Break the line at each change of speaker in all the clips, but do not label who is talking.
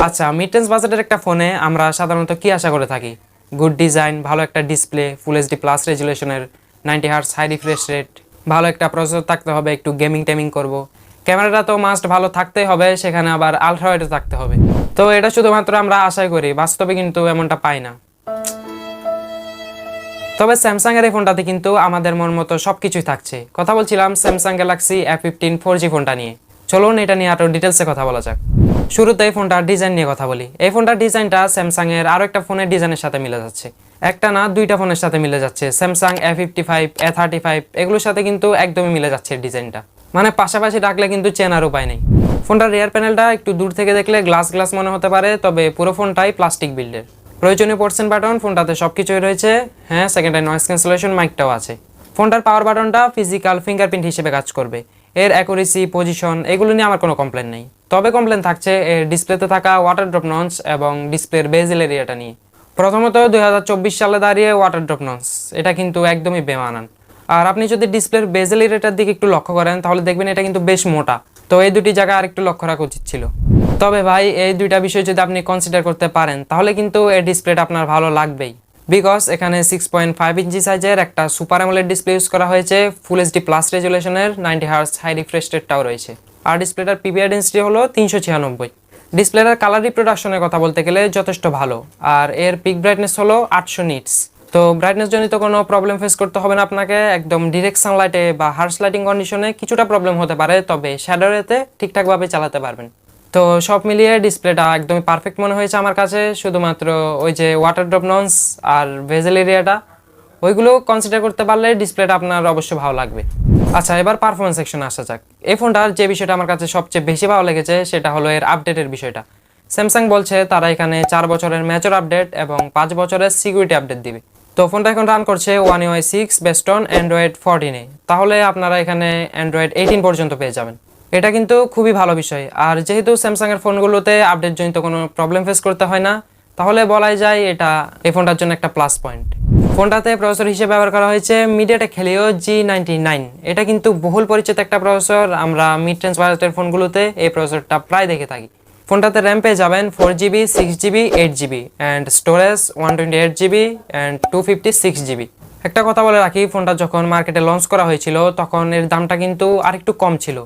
আচ্ছা, mid range বাজেটের একটা ফোনে আমরা সাধারণত কি আশা করে থাকি? গুড ডিজাইন, ভালো একটা ডিসপ্লে, ফুল এইচডি প্লাস রেজুলেশনের 90 হার্টজ হাই রিফ্রেশ রেট, ভালো একটা প্রসেসর থাকতে হবে, একটু গেমিং টেমিং করব। ক্যামেরাটা তো মাস্ট ভালো থাকতেই হবে, সেখানে আবার আলট্রা ওয়াইডও থাকতে হবে। তো এটা শুধুমাত্র আমরা আশাই করি, বাস্তবে কিন্তু এমনটা পাই না। তবে স্যামসাং এর এই ফোনটাতে কিন্তু আমাদের মন মতো সবকিছুই থাকছে। কথা বলছিলাম স্যামসাং গ্যালাক্সি A15 4G ফোনটা নিয়ে। চলুন এটা নিয়ে আরো ডিটেলসে কথা বলা যাক। শুরুতে এই ফোনটার ডিজাইন নিয়ে কথা বলি। এই ফোনটার ডিজাইনটা স্যামসাং এর আরো একটা ফোনের ডিজাইনের সাথে মিলে যাচ্ছে। একটা না, দুইটা ফোনের সাথে মিলে যাচ্ছে। স্যামসাং A55, A35 এগুলোর সাথে কিন্তু একদমই মিলে যাচ্ছে ডিজাইনটা। মানে পাশাপাশি রাখলে কিন্তু চেনার উপায় নেই। ফোনটার রিয়ার প্যানেলটা একটু দূর থেকে দেখলে গ্লাস গ্লাস মনে হতে পারে, তবে পুরো ফোনটাই প্লাস্টিক বিল্ডের। প্রয়োজনীয় পোর্টস বাটন ফোনটাতে সবকিছুই রয়েছে। হ্যাঁ, সেকেন্ডারি নয়েজ ক্যান্সেলেশন মাইকটাও আছে। ফোনটার পাওয়ার বাটনটা ফিজিক্যাল ফিঙ্গারপ্রিন্ট হিসেবে কাজ করবে। এর অ্যাকুরেসি, পজিশন এগুলো নিয়ে আমার কোনো কমপ্লেন নেই। তবে কমপ্লেন থাকছে এর ডিসপ্লেতে থাকা ওয়াটার ড্রপ নঞ্চ এবং ডিসপ্লের বেজেল এরিয়াটা নিয়ে। প্রথমত 2024 সালে দাঁড়িয়ে ওয়াটার ড্রপ নঞ্চ এটা কিন্তু একদমই বেমানান। আর আপনি যদি ডিসপ্লের বেজেল এরিয়াটার দিকে একটু লক্ষ্য করেন তাহলে দেখবেন এটা কিন্তু বেশ মোটা। তো এই দুটি জায়গা আর একটু লক্ষ্য রাখা উচিত ছিল। তবে ভাই, এই দুইটা বিষয় যদি আপনি কনসিডার করতে পারেন তাহলে কিন্তু এই ডিসপ্লেটা আপনার ভালো লাগবেই। বিকজ এখানে 6.5 ইঞ্চি সাইজের একটা সুপার অ্যামোলেড ডিসপ্লে ইউজ করা হয়েছে। ফুল এইচডি প্লাস রেজুলেশনের 90 হার্টজ হাই রিফ্রেশ রেটটাও রয়েছে। আর ডিসপ্লেটার পিপিআই ডেন্সিটি হলো 396। ডিসপ্লেটার কালার রিপ্রোডাকশনের কথা বলতে গেলে যথেষ্ট ভালো। আর এর পিক ব্রাইটনেস হলো 800 নিটস। তো ব্রাইটনেস জনিত কোনো প্রবলেম ফেস করতে হবে না আপনাকে। একদম ডিরেক্ট সানলাইটে বা হার্শ লাইটিং কন্ডিশনে কিছুটা প্রবলেম হতে পারে, তবে শ্যাডোতে ঠিকঠাকভাবে চালাতে পারবেন। তো সব মিলিয়ে ডিসপ্লেটা একদমই পারফেক্ট মনে হয়েছে আমার কাছে। শুধুমাত্র ওই যে ওয়াটার ড্রপ নঞ্চ আর ভেজেল এরিয়াটা ওইগুলো কনসিডার করতে পারলে ডিসপ্লেটা আপনার অবশ্যই ভালো লাগবে। আচ্ছা, এবার পারফরমেন্স সেকশনে আসা যাক। এই ফোনটার যে বিষয়টা আমার কাছে সবচেয়ে বেশি ভালো লেগেছে সেটা হলো এর আপডেটের বিষয়টা। স্যামসাং বলছে তারা এখানে 4 বছরের ম্যাচর আপডেট এবং 5 বছরের সিকিউরিটি আপডেট দিবে। তো ফোনটা এখন রান করছে One UI 6 best on Android 14-এ। তাহলে আপনারা এখানে অ্যান্ড্রয়েড 18 পর্যন্ত পেয়ে যাবেন। এটা কিন্তু খুবই ভালো বিষয়। আর যেহেতু স্যামসাংয়ের ফোনগুলোতে আপডেট জনিত কোনো প্রবলেম ফেস করতে হয় না, তাহলে বলাই যায় এটা এই ফোনটার জন্য একটা প্লাস পয়েন্ট। ফোনটাতে প্রসেসর হিসেবে ব্যবহার করা হয়েছে Mediatek Helio G99। এটা কিন্তু বহুল পরিচিত একটা প্রসেসর। আমরা মিড রেঞ্জ বাজেটের ফোনগুলোতে এই প্রসেসরটা প্রায় দেখে থাকি। ফোনটাতে র্যাম পেয়ে যাবেন 4GB, 6GB, 8GB and storage 128GB and 256GB। একটা কথা বলে রাখি, ফোনটা যখন মার্কেটে লঞ্চ করা হয়েছিল তখন এর দামটা কিন্তু আরেকটু কম ছিল।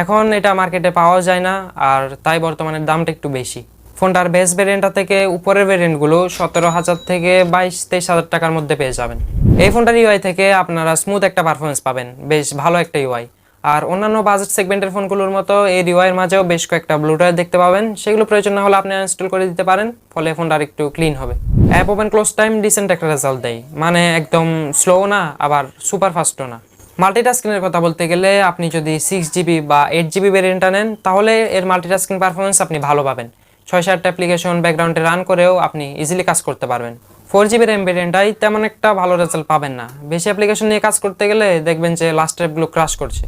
এখন এটা মার্কেটে পাওয়া যায় না, আর তাই বর্তমানে দামটা একটু বেশি। ফোনটার বেস ভেরিয়েন্টটা থেকে উপরের ভেরিয়েন্টগুলো 17,000 থেকে 22-23,000 টাকার মধ্যে পেয়ে যাবেন। এই ফোনটার ইউআই থেকে আপনারা স্মুথ একটা পারফরমেন্স পাবেন, বেশ ভালো একটা ইউআই। আর অন্যান্য বাজেট সেগমেন্টের ফোনগুলোর মতো এই ইউআইয়ের মাঝেও বেশ কয়েকটা ব্লুটুথ দেখতে পাবেন। সেগুলো প্রয়োজন না হলে আপনি ইনস্টল করে দিতে পারেন, ফলে ফোনটা একটু ক্লিন হবে। App open close time decent একটা রেজাল্ট দেয়, মানে একদম স্লো না আবার সুপার ফাস্টও না। মাল্টিটাস্কিংয়ের কথা বলতে গেলে আপনি যদি 6GB বা 8GB ভেরিয়েন্টটা নেন তাহলে এর মাল্টিটাস্কিং পারফরমেন্স আপনি ভালো পাবেন। 6-7টা অ্যাপ্লিকেশন ব্যাকগ্রাউন্ডে রান করেও আপনি ইজিলি কাজ করতে পারবেন। 4GB র্যাম ভেরিয়েন্টটাই তেমন একটা ভালো রেজাল্ট পাবেন না। বেশি অ্যাপ্লিকেশন নিয়ে কাজ করতে গেলে দেখবেন যে লাস্ট অ্যাপগুলো ক্রাশ করছে।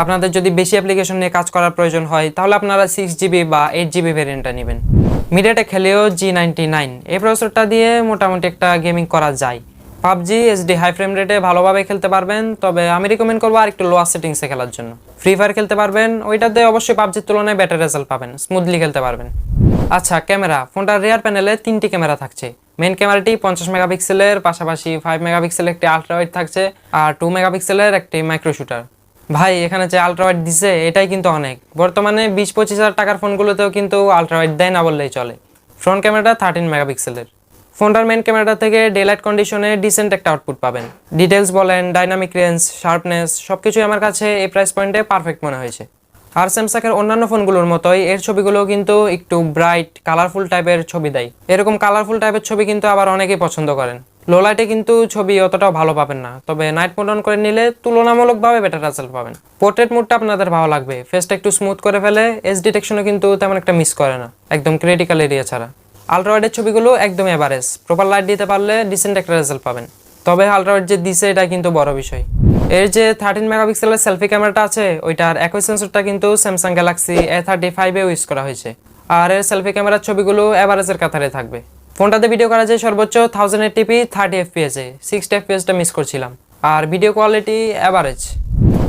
আপনাদের যদি বেশি অ্যাপ্লিকেশন নিয়ে কাজ করার প্রয়োজন হয় তাহলে আপনারা 6GB বা 8GB ভেরিয়েন্টটা নেবেন। Mediatek Helio G99 এই প্রসেসরটা দিয়ে মোটামুটি একটা গেমিং করা যায়। পাবজি এসডি হাই ফ্রেম রেটে ভালোভাবে খেলতে পারবেন, তবে আমি রিকমেন্ড করবো আর একটু লোয়ার সেটিংসে খেলার জন্য। ফ্রি ফায়ার খেলতে পারবেন, ওইটাতে অবশ্যই পাবজির তুলনায় বেটার রেজাল্ট পাবেন, স্মুথলি খেলতে পারবেন। আচ্ছা, ক্যামেরা। ফোনটার রিয়ার প্যানেলে 3টি ক্যামেরা থাকছে। মেইন ক্যামেরাটি 50 মেগাপিক্সেলের, পাশাপাশি 5 মেগাপিক্সেলের একটি আলট্রাওয়াইড থাকছে আর 2 মেগাপিক্সেলের একটি মাইক্রো শুটার। ভাই, এখানে যে আলট্রাওয়াইড দিছে এটাই কিন্তু অনেক। বর্তমানে 20-25 হাজার টাকার ফোনগুলোতেও কিন্তু আলট্রাওয়াইড দেয় না বললেই চলে। ফ্রন্ট ক্যামেরাটা 13 মেগাপিক্সেলের। ফোনটার মেন ক্যামেরাটা থেকে ডেলাইট কন্ডিশনে ডিসেন্ট একটা আউটপুট পাবেন। ডিটেলস বলেন, ডাইনামিক রেঞ্জ, শার্পনেস সবকিছুই আমার কাছে এই প্রাইস পয়েন্টে পারফেক্ট মনে হয়েছে। আর স্যামসাংয়ের অন্যান্য ফোনগুলোর মতোই এর ছবিগুলো কিন্তু একটু ব্রাইট কালারফুল টাইপের ছবি দেয়। এরকম কালারফুল টাইপের ছবি কিন্তু আবার অনেকেই পছন্দ করেন। লো লাইটে কিন্তু ছবি অতটাও ভালো পাবেন না, তবে নাইট মোড অন করে নিলে তুলনামূলকভাবে বেটার রেজাল্ট পাবেন। পোর্ট্রেট মোডটা আপনাদের ভালো লাগবে, ফেসটা একটু স্মুথ করে ফেলে, এজ ডিটেকশনও কিন্তু তেমন একটা মিস করে না, একদম ক্রিটিক্যাল এরিয়া ছাড়া। আলট্রাওয়াইডের ছবিগুলো একদম এভারেজ, প্রপার লাইট দিতে পারলে ডিসেন্ট একটা রেজাল্ট পাবেন। তবে আলট্রাওয়াইড যে দিছে এটা কিন্তু বড় বিষয়। এর যে 13 মেগাপিক্সেলের সেলফি ক্যামেরাটা আছে ওইটার একই সেন্সরটা কিন্তু স্যামসাং গ্যালাক্সি A35 ইউজ করা হয়েছে। আর এর সেলফি ক্যামেরার ছবিগুলো এভারেজের কাতারে থাকবে। ফোনটাতে ভিডিও করা যায় সর্বোচ্চ 1080p 30 fps এ, 60 fps মিস করছিলাম। আর ভিডিও কোয়ালিটি এভারেজ।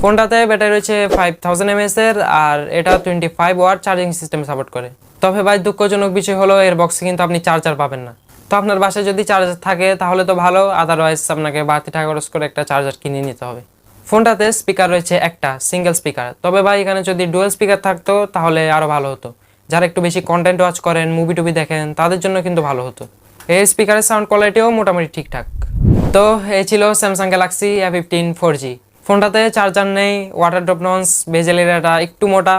ফোনটাতে ব্যাটারি রয়েছে 5000 mAh এর, আর এটা 25 ওয়াট চার্জিং সিস্টেম সাপোর্ট করে। তবে ভাই দুঃখজনক বিষয় হলো এর বক্সে কিন্তু আপনি চার্জার পাবেন না। তো আপনার বাসায় যদি চার্জার থাকে তাহলে তো ভালো, আদারওয়াইজ আপনাকে বাড়তি টাকা খরচ করে একটা চার্জার কিনে নিতে হবে। ফোনটাতে স্পিকার রয়েছে একটা সিঙ্গেল স্পিকার, তবে ভাই এখানে যদি ডুয়াল স্পিকার থাকতো তাহলে আরও ভালো হতো। যারা একটু বেশি কন্টেন্ট ওয়াচ করেন, মুভি টুভি দেখেন, তাদের জন্য কিন্তু ভালো হতো। এই স্পিকারের সাউন্ড কোয়ালিটিও মোটামুটি ঠিকঠাক। তো এই ছিল স্যামসাং গ্যালাক্সি A15 4G। ফোনটাতে চার্জার নেই, ওয়াটার ড্রপ নন্স, বেজেল এরিয়াটা একটু মোটা,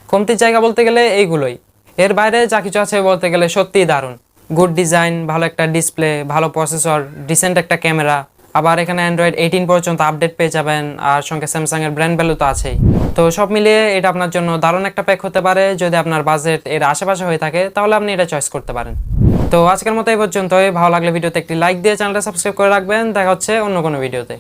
কমতির জায়গা বলতে গেলে এইগুলোই। এর বাইরে যা কিছু আছে বলতে গেলে সত্যিই দারুণ। গুড ডিজাইন, ভালো একটা ডিসপ্লে, ভালো প্রসেসর, ডিসেন্ট একটা ক্যামেরা, আবার এখানে অ্যান্ড্রয়েড 18 পর্যন্ত আপডেট পেয়ে যাবেন, আর সঙ্গে স্যামসাংয়ের ব্র্যান্ড ভ্যালু তো আছেই। তো সব মিলিয়ে এটা আপনার জন্য দারুণ একটা প্যাক হতে পারে। যদি আপনার বাজেট এর আশেপাশে হয়ে থাকে তাহলে আপনি এটা চয়েস করতে পারেন। তো আজকের মতো এই পর্যন্তই। ভালো লাগলে ভিডিওতে একটি লাইক দিয়ে চ্যানেলটা সাবস্ক্রাইব করে রাখবেন। দেখা হচ্ছে অন্য কোনো ভিডিওতে।